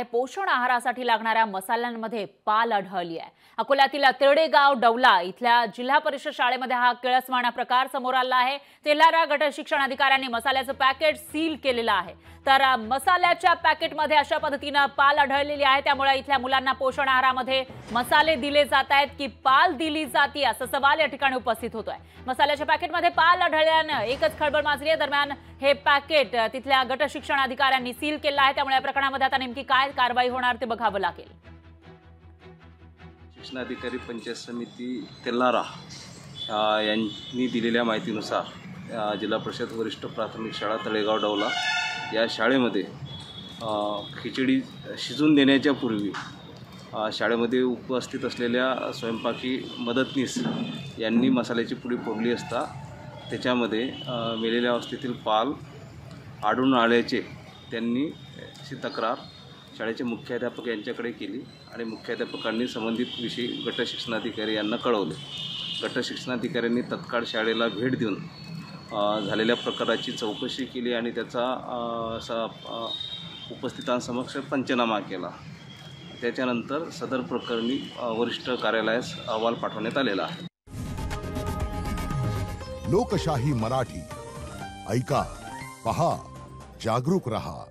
पोषण आहारासाठी लागणाऱ्या मसाल्यांमध्ये पाल आढळली आहे। अकोल्यातील तळेगाव डवला इथल्या जिल्हा परिषद शाळेमध्ये हा किळसवाणा प्रकार समोर आला आहे। तेलारा गट शिक्षण अधिकाऱ्यांनी मसाल्याचं पॅकेट सील केलेलं आहे। तर मसाल्याच्या पॅकेटमध्ये अशा पद्धतीने पाल आढळलेली आहे। त्यामुळे इथल्या मुलांना पोषण आहारामध्ये मसाले दिले जात आहेत की पाल दिली जाते असा सवाल या ठिकाणी उपस्थित होतोय। मसाल्याच्या पॅकेटमध्ये पाल आढळल्याने एकच खळबळ माजली आहे। दरम्यान हे पॅकेट तिथल्या गट शिक्षण अधिकाऱ्यांनी सील केलं आहे। त्यामुळे या प्रकरणामध्ये आता नेमकी काय कारवाई होणार ते बघावं लागेल। शिक्षणाधिकारी पंचायत समिती तेलारा यांनी दिलेल्या माहितीनुसार जिल्हा परिषद वरिष्ठ प्राथमिक शाळा तळेगाव डवला या शाळेमध्ये खिचडी शिजून देण्याच्या पूर्वी शाळेमध्ये उपस्थित असलेल्या स्वयंपाकी मदतनीस यांनी मसाल्याची पुडी फोडली असता त्याच्यामध्ये मेलेल्या अवस्थेतील पाल आढळून आल्याचे त्यांनी अशी तक्रार शाळेचे मुख्याध्यापक यांच्याकडे केली आणि मुख्याध्यापकांनी संबंधित विषयी गट शिक्षणाधिकारी यांना कळवले। गट शिक्षणाधिकाऱ्यांनी तत्काळ शाळेला भेट देऊन झालेल्या प्रकाराची चौकशी केली आणि त्याचा उपस्थितांसमक्ष पंचनामा केला। त्याच्यानंतर सदर प्रकरणी वरिष्ठ कार्यालयास अहवाल पाठवण्यात आलेला आहे। लोकशाही मराठी ऐका, पहा, जागरूक रहा।